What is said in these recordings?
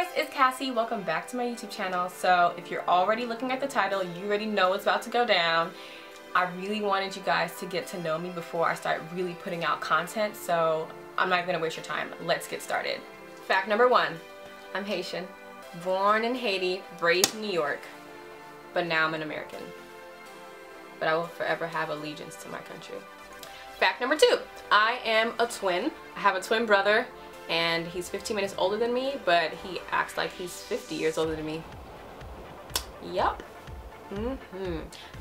guys, it's Cassie. Welcome back to my YouTube channel. So if you're already looking at the title, you already know what's about to go down. I really wanted you guys to get to know me before I start really putting out content, so I'm not gonna waste your time. Let's get started. Fact number one, I'm Haitian. Born in Haiti, raised in New York, but now I'm an American. But I will forever have allegiance to my country. Fact number two, I am a twin. I have a twin brother, and he's 15 minutes older than me, but he acts like he's 50 years older than me. Yup. And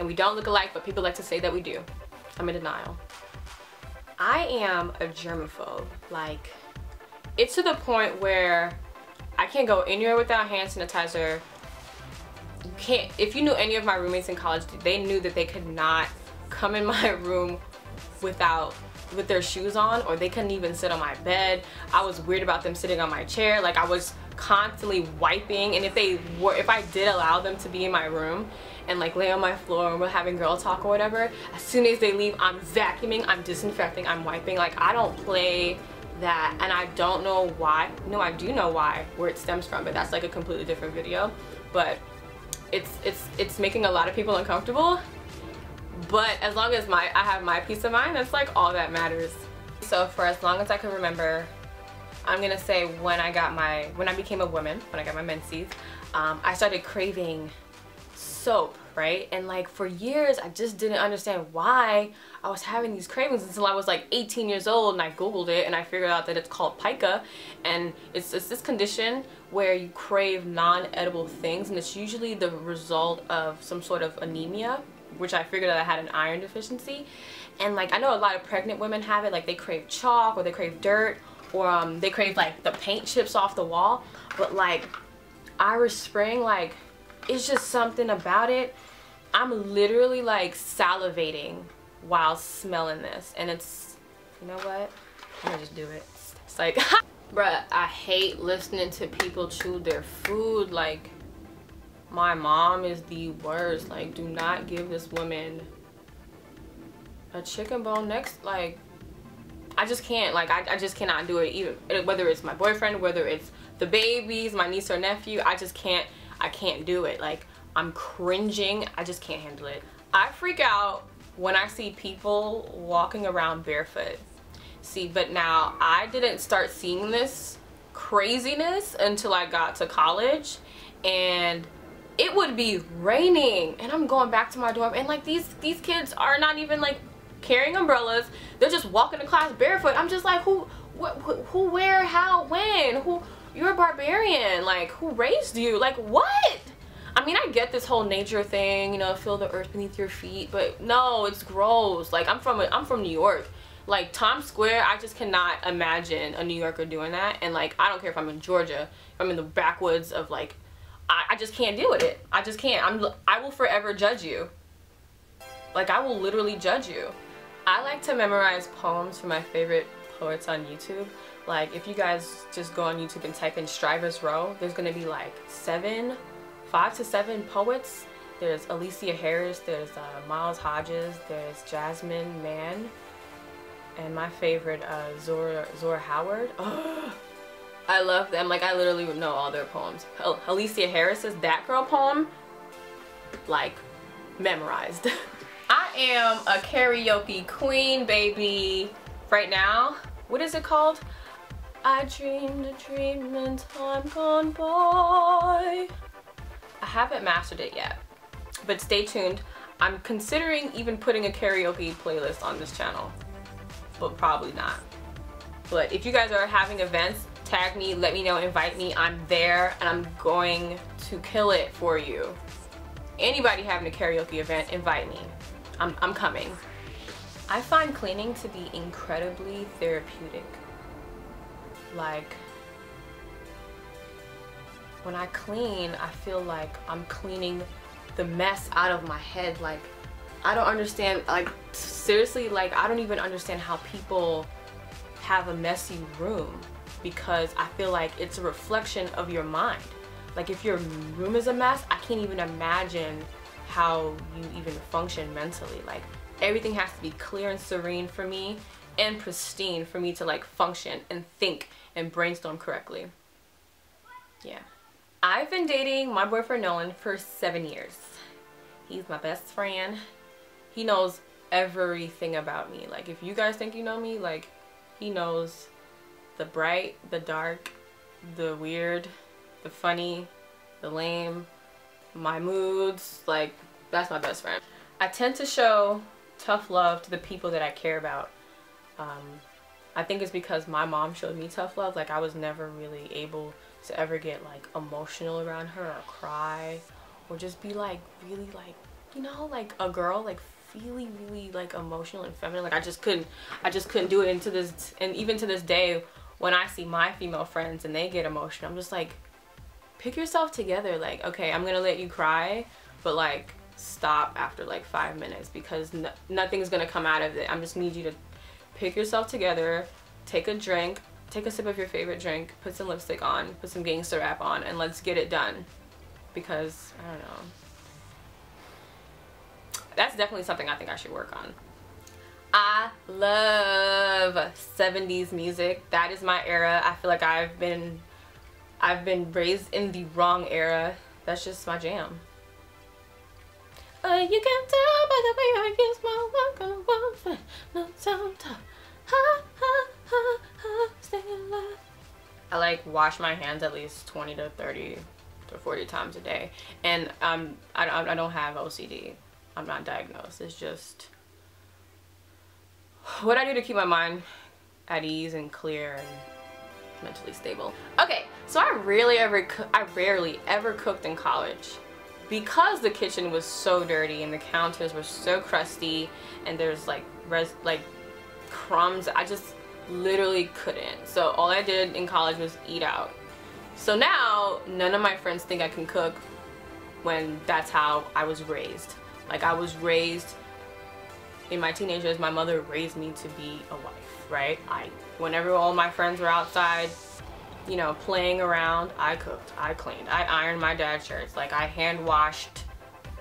we don't look alike, but people like to say that we do. I'm in denial. I am a germaphobe. Like, it's to the point where I can't go anywhere without hand sanitizer. You can't, if you knew any of my roommates in college, they knew that they could not come in my room with their shoes on, or they couldn't even sit on my bed. I was weird about them sitting on my chair. Like, I was constantly wiping, and if I did allow them to be in my room and like lay on my floor and we're having girl talk or whatever, as soon as they leave, I'm vacuuming, I'm disinfecting, I'm wiping. Like, I don't play that, and I don't know why. No, I do know why, where it stems from, but that's like a completely different video. But it's making a lot of people uncomfortable. But as long as I have my peace of mind, that's like all that matters. So for as long as I can remember, I'm gonna say when I became a woman, when I got my menses, I started craving soap, right? And like for years, I just didn't understand why I was having these cravings until I was like 18 years old, and I Googled it and I figured out that it's called pica, and it's this condition where you crave non-edible things, and it's usually the result of some sort of anemia, which I figured out I had an iron deficiency. And like, I know a lot of pregnant women have it, like they crave chalk, or they crave dirt, or they crave like the paint chips off the wall. But like Irish Spring, like, it's just something about it. I'm literally like salivating while smelling this, and it's, you know what, I'm gonna just do it. It's like bruh, I hate listening to people chew their food. Like, my mom is the worst. Like, do not give this woman a chicken bone next. Like, I just can't. Like, I just cannot do it. Even whether it's my boyfriend, whether it's the babies, my niece or nephew, I just can't. I can't do it. Like, I'm cringing. I just can't handle it. I freak out when I see people walking around barefoot. See, but now I didn't start seeing this craziness until I got to college, and it would be raining and I'm going back to my dorm, and like these kids are not even like carrying umbrellas. They're just walking to class barefoot. I'm just like, who, where, how, when? You're a barbarian. Like, who raised you? Like, what? I mean, I get this whole nature thing, you know, feel the earth beneath your feet, but no, it's gross. Like, I'm from New York. Like, Times Square, I just cannot imagine a New Yorker doing that. And like, I don't care if I'm in Georgia, if I'm in the backwoods of like, I just can't deal with it. I just can't. I will forever judge you. Like, I will literally judge you. I like to memorize poems from my favorite poets on YouTube. Like, if you guys just go on YouTube and type in Stryver's Row, there's gonna be like 5 to 7 poets. There's Alicia Harris, there's Miles Hodges, there's Jasmine Mann, and my favorite, Zora Howard. Oh, I love them. Like, I literally would know all their poems. Alicia Harris's That Girl poem, like, memorized. I am a karaoke queen, baby. Right now, what is it called? I dreamed a dream in time gone by. I haven't mastered it yet, but stay tuned. I'm considering even putting a karaoke playlist on this channel, but probably not. But if you guys are having events, tag me, let me know, invite me. I'm there, and I'm going to kill it for you. Anybody having a karaoke event, invite me. I'm coming. I find cleaning to be incredibly therapeutic. Like, when I clean, I feel like I'm cleaning the mess out of my head. Like, I don't understand, like, seriously, like, I don't even understand how people have a messy room, because I feel like it's a reflection of your mind. Like, if your room is a mess, I can't even imagine how you even function mentally. Like, everything has to be clear and serene for me, and pristine for me to like function and think and brainstorm correctly. Yeah. I've been dating my boyfriend Nolan for 7 years. He's my best friend. He knows everything about me. Like, if you guys think you know me, like, he knows the bright, the dark, the weird, the funny, the lame, my moods. Like, that's my best friend. I tend to show tough love to the people that I care about. I think it's because my mom showed me tough love. Like, I was never really able to ever get like emotional around her or cry or just be like really like, you know, like a girl, like really like emotional and feminine. Like I just couldn't do it. And even to this day, when I see my female friends and they get emotional, I'm just like, pick yourself together. Like, okay, I'm gonna let you cry, but like stop after like 5 minutes, because nothing's gonna come out of it. I just need you to pick yourself together, take a drink, take a sip of your favorite drink, put some lipstick on, put some gangster rap on, and let's get it done. Because, I don't know. That's definitely something I think I should work on. I love 70s music. That is my era. I feel like I've been raised in the wrong era. That's just my jam. You can tell by the way I use my work. No time to stay alive. I like wash my hands at least 20 to 30 to 40 times a day, and I don't have OCD. I'm not diagnosed. It's just what I do to keep my mind at ease and clear and mentally stable. Okay, so I rarely ever cooked in college because the kitchen was so dirty and the counters were so crusty and there's like crumbs. I just literally couldn't. So all I did in college was eat out. So now none of my friends think I can cook when that's how I was raised. Like, I was raised in my teenage years, my mother raised me to be a wife, right? Whenever all my friends were outside, you know, playing around, I cooked, I cleaned, I ironed my dad's shirts, like I hand washed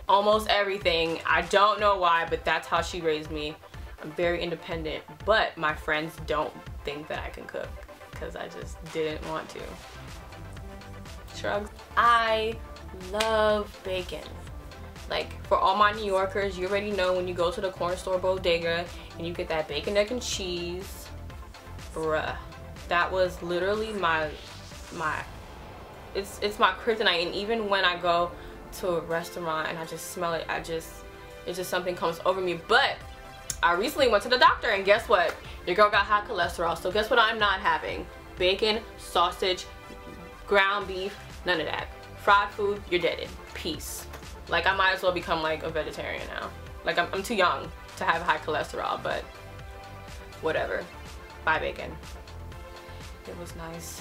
almost everything. I don't know why, but that's how she raised me. I'm very independent, but my friends don't think that I can cook because I just didn't want to. Shrugs. I love bacon. Like, for all my New Yorkers, you already know when you go to the corner store bodega and you get that bacon, egg, and cheese, bruh. That was literally it's my kryptonite. And even when I go to a restaurant and I just smell it, it's just something comes over me. But I recently went to the doctor and guess what? Your girl got high cholesterol, so guess what I'm not having? Bacon, sausage, ground beef, none of that. Fried food, you're dead. Peace. Like, I might as well become like a vegetarian now. Like, I'm too young to have high cholesterol, but whatever. Bye, bacon. It was nice.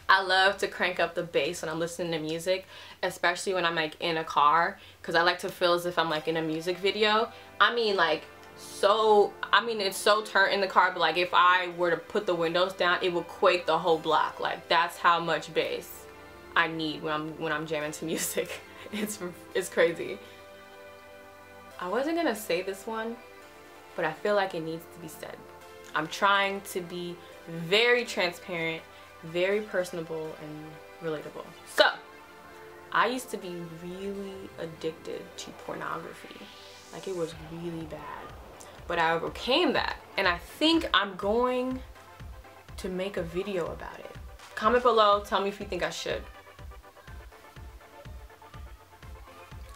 I love to crank up the bass when I'm listening to music, especially when I'm like in a car, because I like to feel as if I'm like in a music video. I mean, like, it's so turned in the car, but like if I were to put the windows down, it would quake the whole block. Like, that's how much bass I need when I'm jamming to music. It's crazy. I wasn't gonna say this one, but I feel like it needs to be said. I'm trying to be very transparent, very personable, and relatable. So, I used to be really addicted to pornography. Like, it was really bad. But I overcame that, and I think I'm going to make a video about it. Comment below, tell me if you think I should.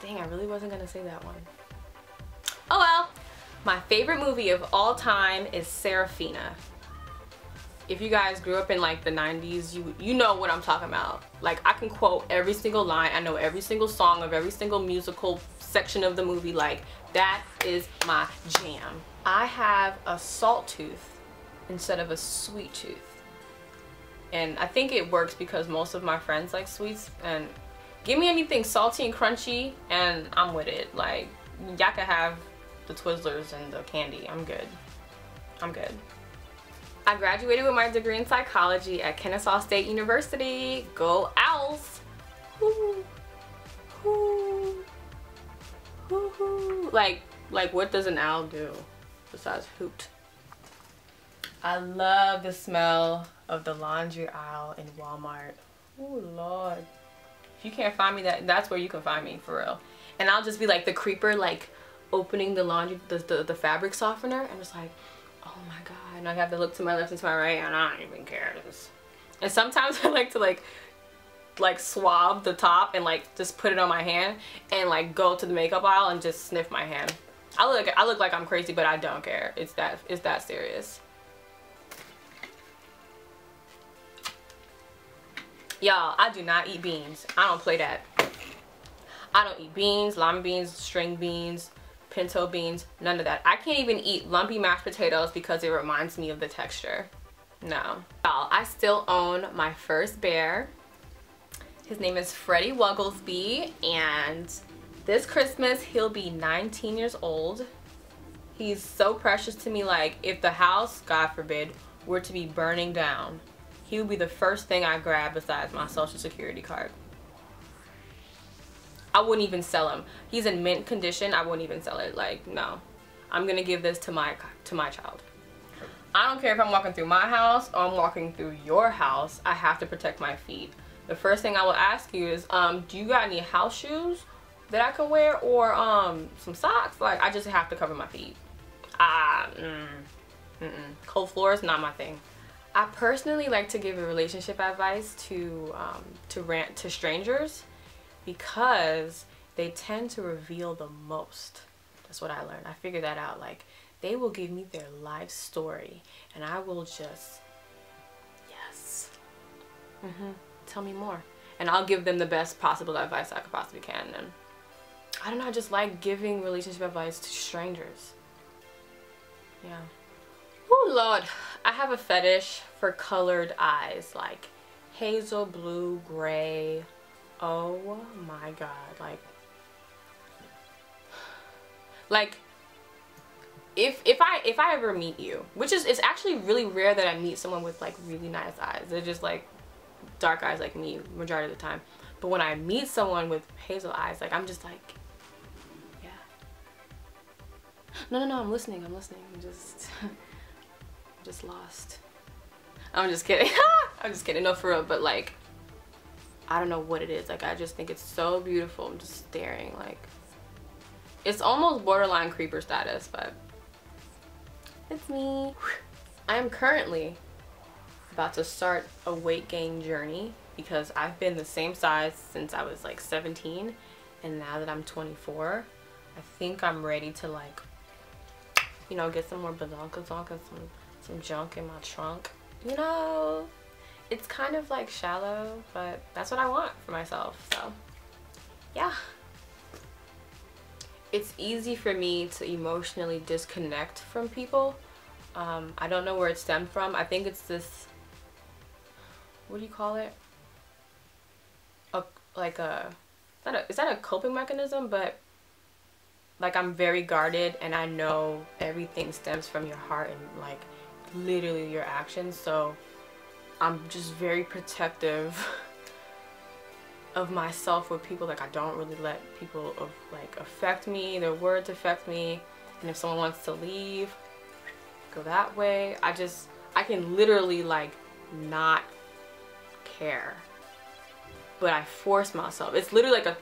Dang, I really wasn't gonna say that one. Oh well. My favorite movie of all time is Serafina. If you guys grew up in like the 90s, you know what I'm talking about. Like, I can quote every single line. I know every single song of every single musical section of the movie. Like, that is my jam. I have a salt tooth instead of a sweet tooth. And I think it works because most of my friends like sweets, and give me anything salty and crunchy and I'm with it. Like, y'all can have the Twizzlers and the candy. I'm good. I'm good. I graduated with my degree in psychology at Kennesaw State University. Go Owls! Woo. Woo. Woo. Like what does an owl do besides hoot? I love the smell of the laundry aisle in Walmart. Oh Lord. If you can't find me, that's where you can find me, for real. And I'll just be like the creeper, like opening the laundry, the fabric softener, and it's like, oh my god. And I have to look to my left and to my right, and I don't even care. And sometimes I like to like swab the top and like just put it on my hand and like go to the makeup aisle and just sniff my hand. I look like I'm crazy, but I don't care. It's that serious. Y'all, I do not eat beans. I don't play that. I don't eat beans, lima beans, string beans, pinto beans, none of that. I can't even eat lumpy mashed potatoes because it reminds me of the texture. No. Y'all, I still own my first bear. His name is Freddie Wugglesby, and this Christmas he'll be 19 years old. He's so precious to me. Like, if the house, God forbid, were to be burning down, he would be the first thing I grab besides my social security card. I wouldn't even sell him. He's in mint condition. I wouldn't even sell it. Like, no. I'm gonna give this to my child. I don't care if I'm walking through my house or I'm walking through your house. I have to protect my feet. The first thing I will ask you is, do you got any house shoes that I can wear, or some socks? Like, I just have to cover my feet. Cold floors, not my thing. I personally like to give a relationship advice to strangers, because they tend to reveal the most. That's what I learned. I figured that out. Like, they will give me their life story, and I will just, yes, tell me more, and I'll give them the best possible advice I could possibly can. And I don't know, I just like giving relationship advice to strangers. Yeah. Oh Lord, I have a fetish for colored eyes, like hazel, blue, gray. Oh my god, like if I ever meet you, which is, it's actually really rare that I meet someone with like really nice eyes. They're just like dark eyes like me majority of the time. But when I meet someone with hazel eyes, like, I'm just like, yeah. No, I'm listening. I'm just lost. I'm just kidding. I'm just kidding. No, for real. But like, I don't know what it is. Like, I just think it's so beautiful. I'm just staring. Like, it's almost borderline creeper status, but it's me. I am currently about to start a weight gain journey, because I've been the same size since I was like 17, and now that I'm 24, I think I'm ready to, like, you know, get some more bazonkazonk and some junk in my trunk. You know, it's kind of like shallow, but that's what I want for myself. So yeah, it's easy for me to emotionally disconnect from people. I don't know where it stemmed from. I think it's this, what do you call it? Is that a coping mechanism? But like, I'm very guarded, and I know everything stems from your heart and like literally your actions. So I'm just very protective of myself with people. Like, I don't really let people like affect me, their words affect me. And if someone wants to leave, go that way. I can literally like not care, but I force myself. It's literally like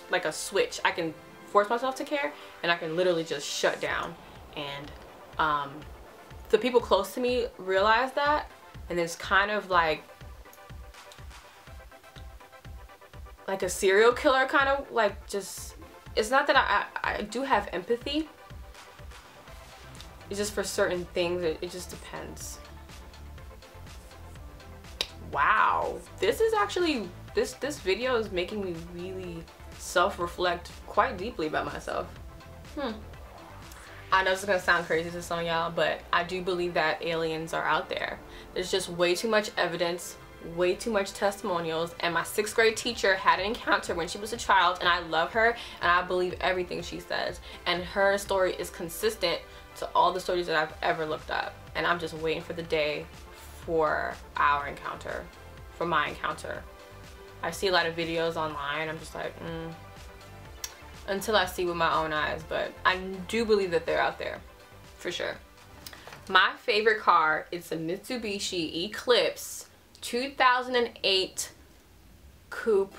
like a switch. I can force myself to care, and I can literally just shut down. And the people close to me realize that, and it's kind of like a serial killer kind of, like, just, it's not that I do have empathy. It's just for certain things, it just depends. Wow, this is actually, this video is making me really self-reflect quite deeply about myself. I know this is gonna sound crazy to some of y'all, but I do believe that aliens are out there. There's just way too much evidence, way too much testimonials, and my 6th grade teacher had an encounter when she was a child, and I love her, and I believe everything she says, and her story is consistent to all the stories that I've ever looked up. And I'm just waiting for the day for our encounter, for my encounter. I see a lot of videos online. I'm just like, until I see with my own eyes. But I do believe that they're out there, for sure. My favorite car is a Mitsubishi Eclipse 2008 coupe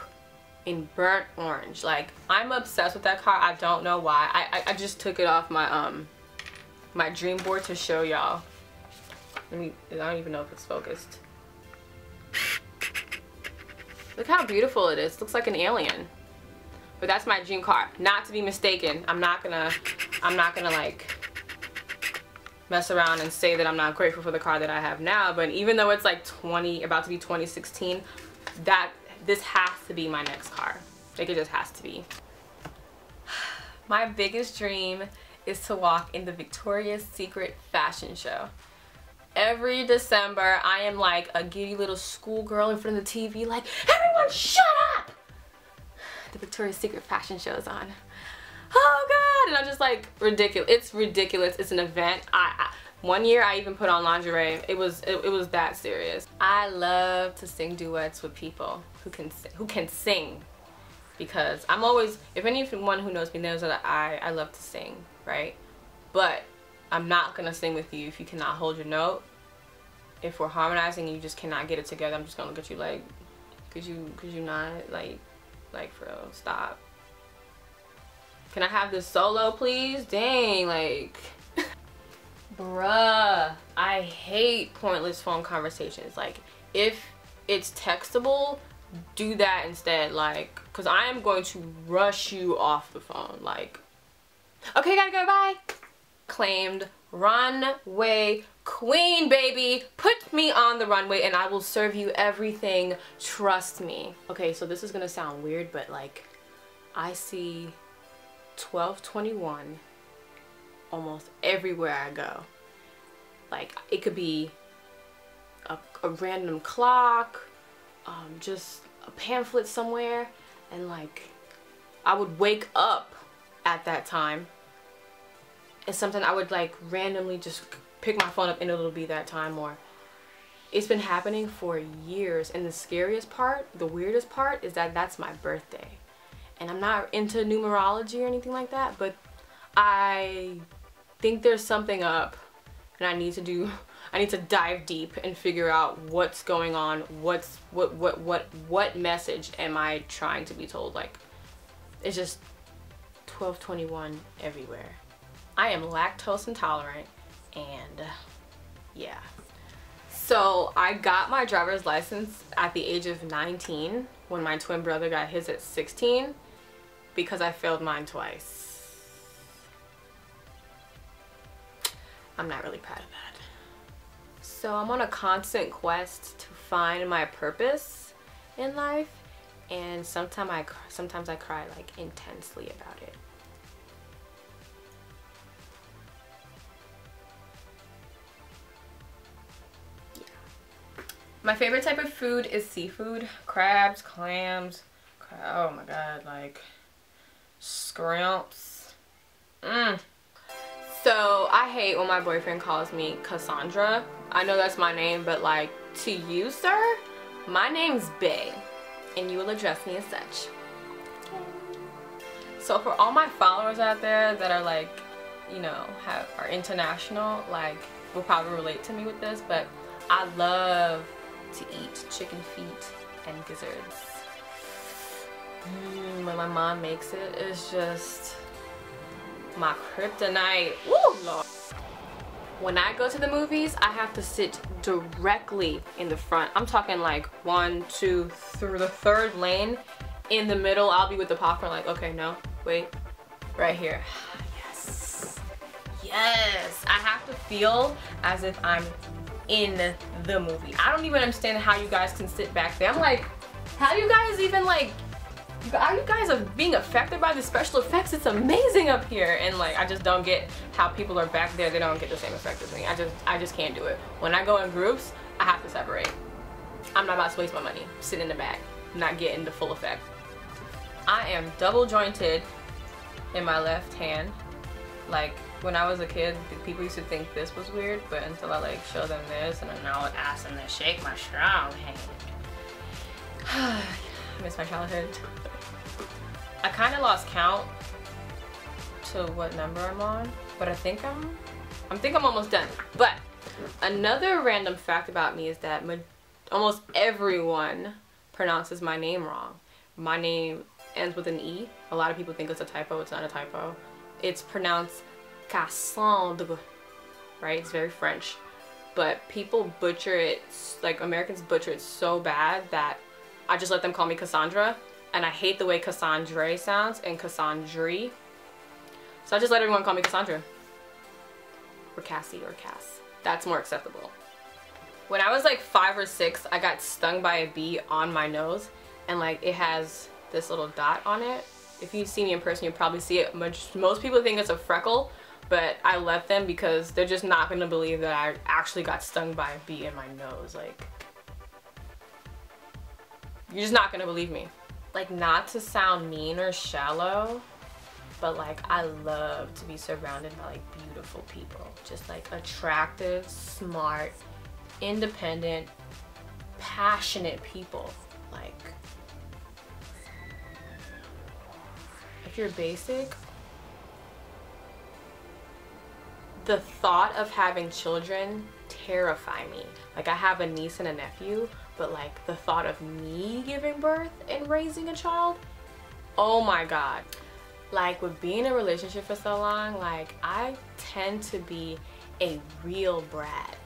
in burnt orange. Like, I'm obsessed with that car. I don't know why. I just took it off my my dream board to show y'all. I don't even know if it's focused. Look how beautiful it is. Looks like an alien. But that's my dream car. Not to be mistaken. I'm not gonna like mess around and say that I'm not grateful for the car that I have now. But even though it's like about to be 2016, this has to be my next car. Like, it just has to be. My biggest dream is to walk in the Victoria's Secret fashion show. Every December, I am like a giddy little schoolgirl in front of the TV like, everyone shut up! The Victoria's Secret fashion show is on. Oh God! And I'm just like, ridiculous. It's ridiculous. It's an event. One year I even put on lingerie. It was that serious. I love to sing duets with people who can sing, because I'm always, if anyone who knows me knows that I love to sing, right? But I'm not gonna sing with you if you cannot hold your note. If we're harmonizing and you just cannot get it together, I'm just gonna look at you like, could you not like for real, stop. Can I have this solo, please? Dang, like, bruh. I hate pointless phone conversations. Like, if it's textable, do that instead. Like, cause I am going to rush you off the phone. Like, okay, gotta go, bye. Claimed runway queen, baby. Put me on the runway and I will serve you everything. Trust me. Okay, so this is gonna sound weird, but like, I see 12/21 almost everywhere I go. Like, it could be a random clock, just a pamphlet somewhere, and like, I would wake up at that time, and sometimes I would like randomly just pick my phone up and it'll be that time. Or it's been happening for years, and the scariest part, the weirdest part, is that that's my birthday. And I'm not into numerology or anything like that, but I think there's something up, and I need to dive deep and figure out what's going on. What message am I trying to be told? Like, it's just 12/21 everywhere. I am lactose intolerant, and yeah. So I got my driver's license at the age of 19 when my twin brother got his at 16 because I failed mine twice. I'm not really proud of that. So I'm on a constant quest to find my purpose in life, and sometimes I cry like intensely about it. My favorite type of food is seafood. Crabs, clams, oh my god, like scrimps. So I hate when my boyfriend calls me Cassandra. I know that's my name, but like, to you, sir, my name's Bae, and you will address me as such. So for all my followers out there that are like, you know, are international, like, will probably relate to me with this, but I love to eat chicken feet and gizzards. When my mom makes it, it's just my kryptonite. Woo, Lord. When I go to the movies, I have to sit directly in the front. I'm talking like 1, 2, through the third lane. In the middle, I'll be with the popcorn like, okay, no, wait, right here. Yes, yes. I have to feel as if I'm in the movie. I don't even understand how you guys can sit back there. I'm like, how do you guys even like, are you guys being affected by the special effects? It's amazing up here. And like, I just don't get how people are back there, they don't get the same effect as me. I just can't do it. When I go in groups, I have to separate. I'm not about to waste my money sitting in the back, not getting the full effect. I am double jointed in my left hand. Like, when I was a kid, people used to think this was weird, but until I like show them this, and then I would ask them to shake my strong hand. I miss my childhood. I kind of lost count to what number I'm on, but I think I'm I think I'm almost done. But another random fact about me is that almost everyone pronounces my name wrong. My name ends with an E. A lot of people think it's a typo. It's not a typo. It's pronounced Cassandre, right? It's very French. But people butcher it, like Americans butcher it so bad that I just let them call me Cassandra. And I hate the way Cassandre sounds and Cassandre. So I just let everyone call me Cassandra. Or Cassie or Cass. That's more acceptable. When I was like 5 or 6, I got stung by a bee on my nose. And like it has this little dot on it. If you see me in person, you'll probably see it. Most people think it's a freckle, but I let them because they're just not going to believe that I actually got stung by a bee in my nose. Like, you're just not going to believe me. Like, not to sound mean or shallow, but like I love to be surrounded by like beautiful people. Just like attractive, smart, independent, passionate people. Like, if you're basic, the thought of having children terrify me. Like, I have a niece and a nephew, but like the thought of me giving birth and raising a child, oh my god. Like, with being in a relationship for so long, like I tend to be a real brat.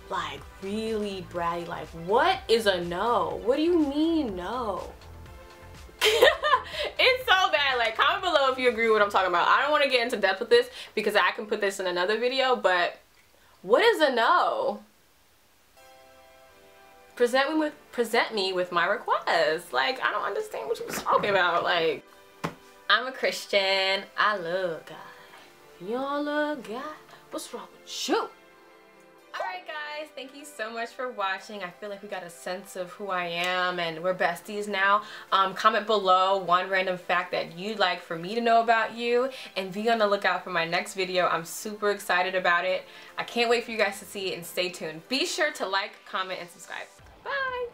Like really bratty. Like, what is a no? What do you mean no? It's so bad. Like, comment below if you agree with what I'm talking about. I don't want to get into depth with this because I can put this in another video, but what is a no? Present me with my request. Like, I don't understand what you're talking about. Like, I'm a Christian. I love God. You don't love God? What's wrong with you? Alright guys, thank you so much for watching. I feel like we got a sense of who I am and we're besties now. Comment below one random fact that you'd like for me to know about you, and be on the lookout for my next video. I'm super excited about it. I can't wait for you guys to see it, and stay tuned. Be sure to like, comment, and subscribe. Bye!